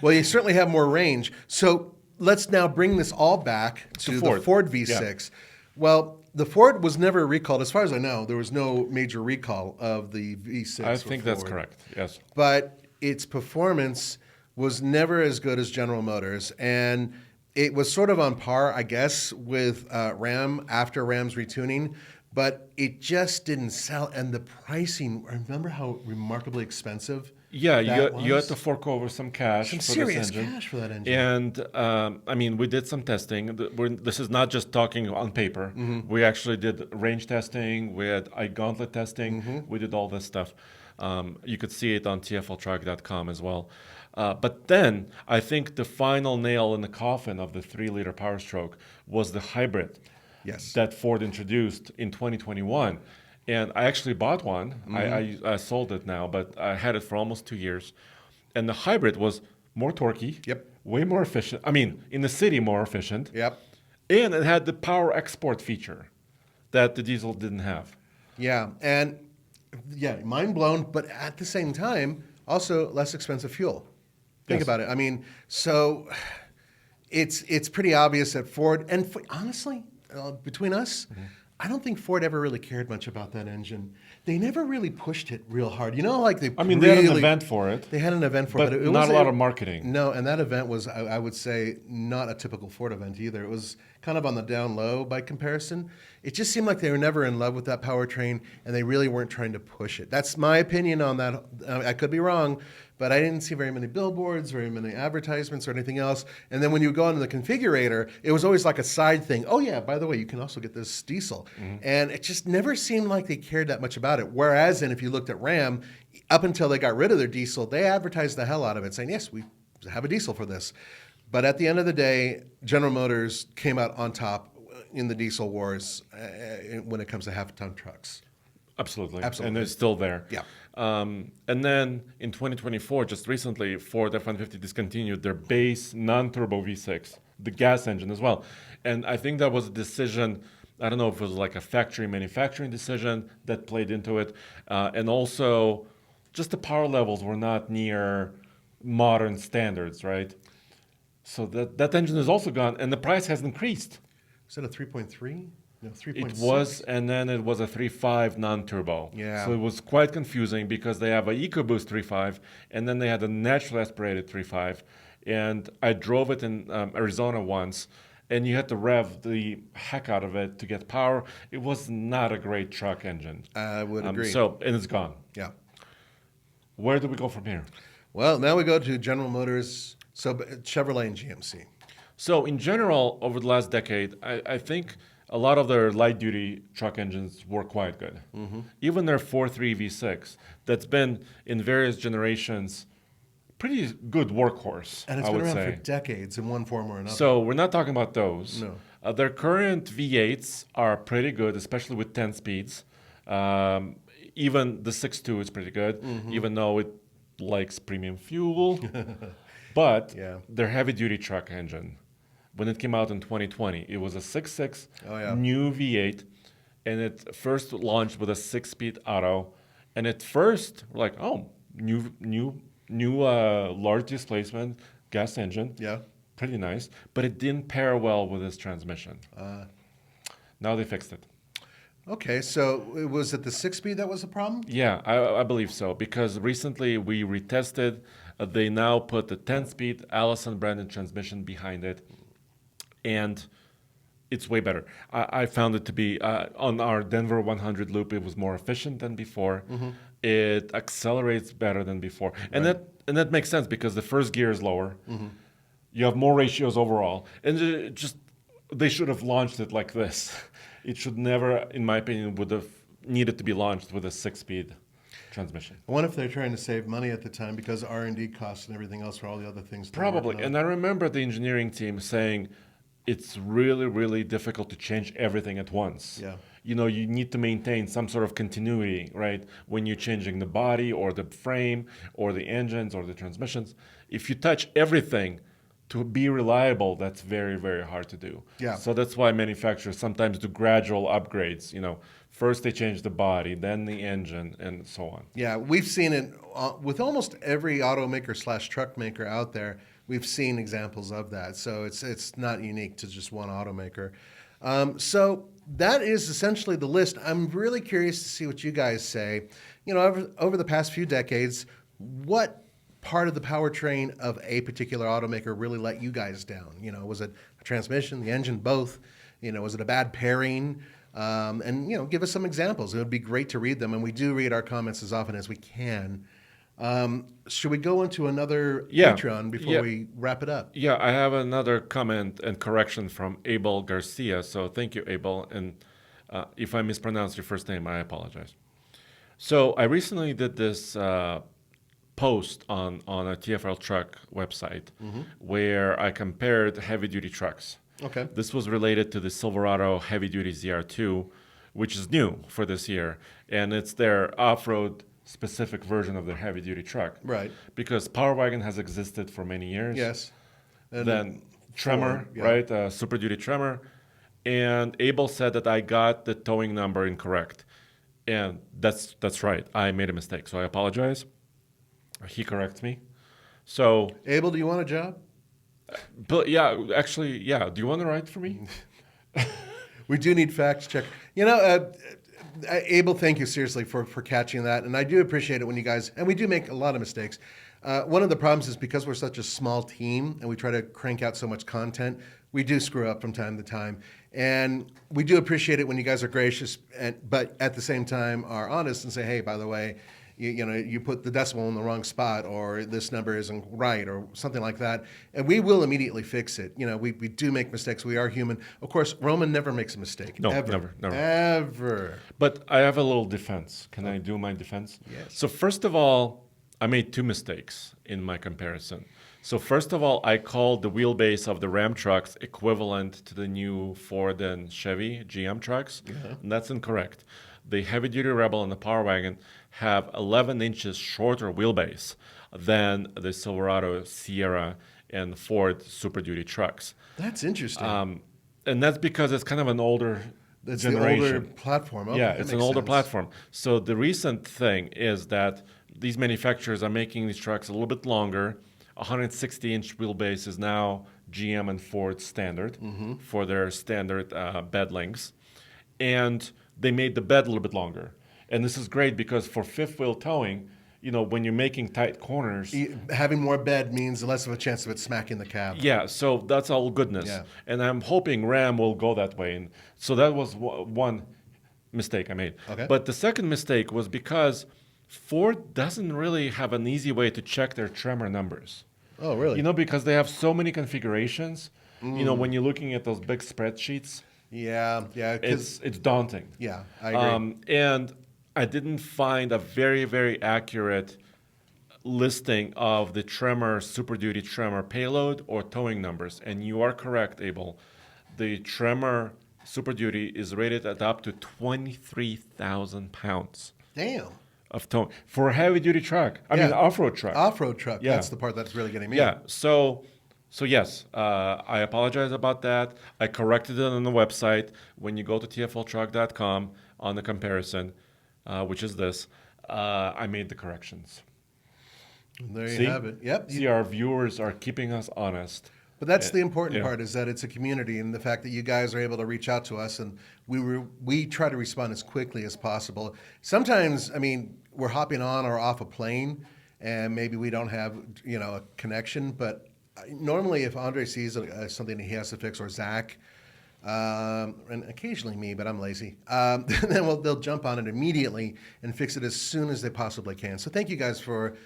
Well, you certainly have more range. So let's now bring this all back to the Ford V6. Yeah. Well, the Ford was never recalled. As far as I know, there was no major recall of the V6. I think that's correct, yes. But its performance was never as good as General Motors. And it was sort of on par, I guess, with Ram after Ram's retuning, but it just didn't sell. And the pricing, remember how remarkably expensive? Yeah, you had to fork over some cash some for serious this engine. cash for that engine. And we did some testing. This is not just talking on paper. We actually did range testing. We had iGauntlet testing. We did all this stuff. You could see it on tfltruck.com as well. But then I think the final nail in the coffin of the 3-liter Power Stroke was the hybrid that Ford introduced in 2021. And I actually bought one. I sold it now, but I had it for almost 2 years. And the hybrid was more torquey, way more efficient. I mean, in the city, more efficient. And it had the power export feature that the diesel didn't have. Yeah, and mind blown, but at the same time, also less expensive fuel. Think about it. I mean, so it's pretty obvious that Ford, and honestly, between us, I don't think Ford ever really cared much about that engine. They never really pushed it real hard. They had an event for it. They had an event for it, but it not a lot of marketing. No, and that event was, I would say, not a typical Ford event either. It was kind of on the down low by comparison. It just seemed like they were never in love with that powertrain, and they really weren't trying to push it. That's my opinion on that. I could be wrong, but I didn't see very many billboards, very many advertisements or anything else. And then when you go into the configurator, it was always like a side thing. Oh yeah, by the way, you can also get this diesel. And it just never seemed like they cared that much about it. Whereas then if you looked at Ram, up until they got rid of their diesel, they advertised the hell out of it, saying, yes, we have a diesel for this. But at the end of the day, General Motors came out on top in the diesel wars when it comes to half-ton trucks. Absolutely. And it's still there. Yeah. And then in 2024, just recently, Ford F-150 discontinued their base non-turbo V6, the gas engine as well. And I think that was a decision, I don't know if it was like a factory manufacturing decision that played into it. And also, just the power levels were not near modern standards, right? So that engine is also gone, and the price has increased. Is that a 3.3? No, 3.6. It was, and then it was a 3.5 non-turbo. Yeah. So it was quite confusing because they have a EcoBoost 3.5, and then they had a naturally aspirated 3.5. And I drove it in Arizona once, and you had to rev the heck out of it to get power. It was not a great truck engine. I would agree. And it's gone. Yeah. Where do we go from here? Well, now we go to General Motors, so Chevrolet and GMC. So in general, over the last decade, I think a lot of their light-duty truck engines were quite good. Even their 4.3 V6, that's been in various generations, pretty good workhorse, And it's I been would around say. for decades in one form or another. So we're not talking about those. No. Their current V8s are pretty good, especially with 10 speeds. Even the 6.2 is pretty good, even though it likes premium fuel. But Yeah. their heavy-duty truck engine, when it came out in 2020, it was a 6.6 Oh, yeah. new V8, and it first launched with a 6-speed auto. And at first, we're like, oh, new large displacement gas engine, Yeah. pretty nice. But it didn't pair well with its transmission. Now they fixed it. Okay, so was it the 6-speed that was the problem? Yeah, I believe so, because recently we retested. They now put the 10-speed Allison branded transmission behind it, and it's way better. I found it to be, on our Denver 100 loop, it was more efficient than before. It accelerates better than before. And that makes sense because the first gear is lower. You have more ratios overall. And they should have launched it like this. It should never, in my opinion, would have needed to be launched with a 6-speed transmission. I wonder if they're trying to save money at the time because R&D costs and everything else for all the other things. they're Probably. working on. And I remember the engineering team saying it's really, really difficult to change everything at once. Yeah. You know, you need to maintain some sort of continuity, right? When you're changing the body or the frame or the engines or the transmissions. If you touch everything to be reliable, that's very, very hard to do. Yeah. So that's why manufacturers sometimes do gradual upgrades. You know, first they change the body, then the engine, and so on. Yeah, we've seen it with almost every automaker / truck maker out there. We've seen examples of that. So it's not unique to just one automaker. So that is essentially the list. I'm really curious to see what you guys say. You know, over the past few decades, what part of the powertrain of a particular automaker really let you guys down? You know, was it a transmission, the engine, both? You know, was it a bad pairing? And, you know, give us some examples. It would be great to read them, and we do read our comments as often as we can. Should we go into another Patreon before we wrap it up? Yeah, I have another comment and correction from Abel Garcia. So thank you, Abel. And if I mispronounced your first name, I apologize. So I recently did this post on a TFL truck website where I compared heavy-duty trucks. Okay. This was related to the Silverado heavy-duty ZR2, which is new for this year, and it's their off-road specific version of their heavy-duty truck. Right. Because Power Wagon has existed for many years. Yes. And Then Tremor, Ford, yeah. right? Super Duty Tremor. And Abel said that I got the towing number incorrect. And that's right. I made a mistake. So I apologize. He corrects me. So, Abel, do you want a job? but yeah, actually, yeah. Do you want to write for me? We do need fact check. You know, Abel, thank you seriously for catching that. And I do appreciate it when you guys, and we do make a lot of mistakes. One of the problems is because we're such a small team and we try to crank out so much content, we do screw up from time to time. And we do appreciate it when you guys are gracious, but at the same time are honest and say, hey, by the way, you know, you put the decimal in the wrong spot, or this number isn't right, or something like that, and we will immediately fix it. You know, we do make mistakes. We are human. Of course, Roman never makes a mistake. No, ever. never. Ever. But I have a little defense. Can I do my defense? Yes. So first of all, I made two mistakes in my comparison. So first of all, I called the wheelbase of the Ram trucks equivalent to the new Ford and Chevy GM trucks. And that's incorrect. The heavy-duty Rebel and the Power Wagon have 11 inches shorter wheelbase than the Silverado Sierra and Ford Super Duty trucks. That's interesting. And that's because it's kind of an older That's generation. the older platform. Okay, Yeah, that it's an makes older sense. platform. So the recent thing is that these manufacturers are making these trucks a little bit longer 160-inch wheelbase is now GM and Ford standard for their standard bed lengths. And they made the bed a little bit longer. And this is great because for fifth wheel towing, when you're making tight corners. Having more bed means less of a chance of it smacking the cab. Yeah, so that's all goodness. Yeah. And I'm hoping Ram will go that way. And so that was one mistake I made. Okay. But the second mistake was because Ford doesn't really have an easy way to check their tremor numbers. Oh, really? Because they have so many configurations. When you're looking at those big spreadsheets, Yeah. it's daunting. Yeah, I agree. And I didn't find a very, very accurate listing of the Tremor Super Duty Tremor payload or towing numbers. And you are correct, Abel. The Tremor Super Duty is rated at up to 23,000 pounds Damn. of towing for a heavy-duty truck. I mean, off-road truck. Off-road truck. Yeah. That's the part that's really getting me. Yeah. So yes, I apologize about that. I corrected it on the website. When you go to tfltruck.com on the comparison, which is this, I made the corrections. There you have it. Yep. See, our viewers are keeping us honest. But that's the important part, is that it's a community, and the fact that you guys are able to reach out to us, and we try to respond as quickly as possible. Sometimes, we're hopping on or off a plane, and maybe we don't have a connection. But normally, if Andre sees something that he has to fix, or Zach, and occasionally me, but I'm lazy, then they'll jump on it immediately and fix it as soon as they possibly can. So thank you guys for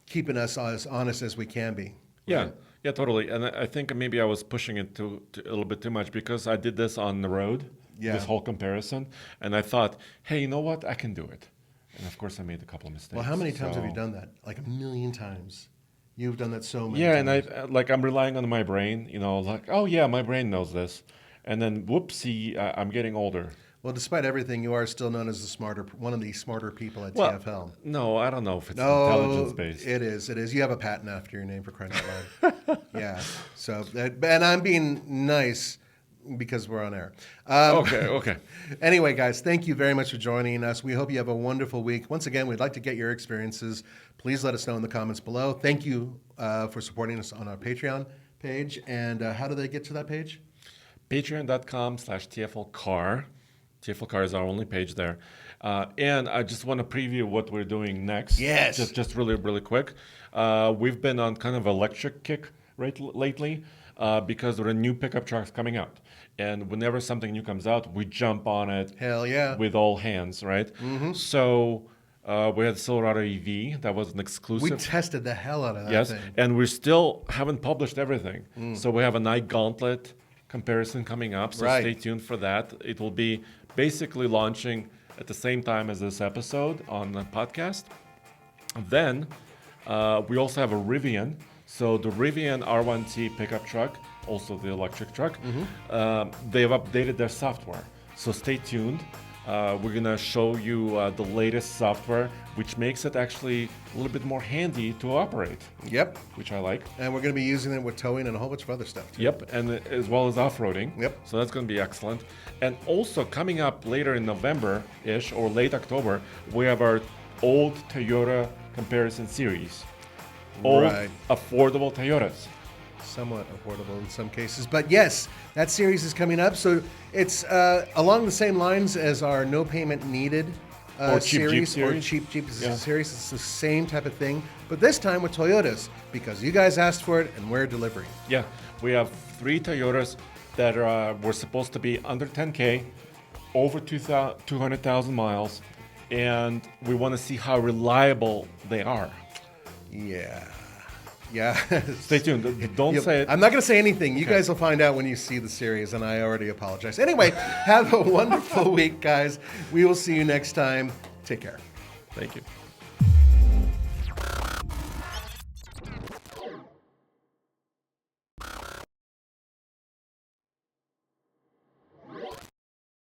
keeping us as honest as we can be. Yeah. Yeah, totally. And I think maybe I was pushing it to a little bit too much because I did this on the road, this whole comparison. And I thought, hey, you know what? I can do it. And of course, I made a couple of mistakes. Well, how many times have you done that? Like 1,000,000 times. You've done that so many times. Yeah, and I'm relying on my brain, oh, yeah, my brain knows this. And then, whoopsie, I'm getting older. Well, despite everything, you are still known as one of the smarter people at TFL. No, I don't know if it's intelligence-based. It is. You have a patent after your name, for crying out loud. Yeah. So, and I'm being nice because we're on air. Okay. Anyway, guys, thank you very much for joining us. We hope you have a wonderful week. Once again, we'd like to get your experiences. Please let us know in the comments below. Thank you for supporting us on our Patreon page. And how do they get to that page? Patreon.com/TFLcar. TFL Car is our only page there. And I just want to preview what we're doing next. Yes. Just really, really quick. We've been on kind of electric kick lately because there are new pickup trucks coming out. And whenever something new comes out, we jump on it. Hell yeah. With all hands, right? Mm-hmm. So we had Silverado EV. That was an exclusive. We tested the hell out of that thing. And we still haven't published everything. So we have a night gauntlet comparison coming up. So stay tuned for that. It will be basically launching at the same time as this episode on the podcast. Then we also have a Rivian. So the Rivian R1T pickup truck, also the electric truck, they've updated their software. So stay tuned. We're going to show you the latest software, which makes it actually a little bit more handy to operate. Yep. Which I like. And we're going to be using it with towing and a whole bunch of other stuff, too. Yep, and as well as off-roading. Yep. So that's going to be excellent. And also coming up later in November-ish or late October, we have our old Toyota comparison series. Old, affordable Toyotas. Somewhat affordable in some cases. But yes, that series is coming up. So it's along the same lines as our No Payment Needed or Cheap series. Jeep series. Or Cheap Jeep series. It's the same type of thing. But this time with Toyotas, because you guys asked for it and we're delivering. Yeah, we have 3 Toyotas that were supposed to be under 10K, over 200,000 miles, and we want to see how reliable they are. Yeah. Stay tuned. Don't say it. I'm not going to say anything. You guys will find out when you see the series, and I already apologize. Anyway, have a wonderful week, guys. We will see you next time. Take care. Thank you.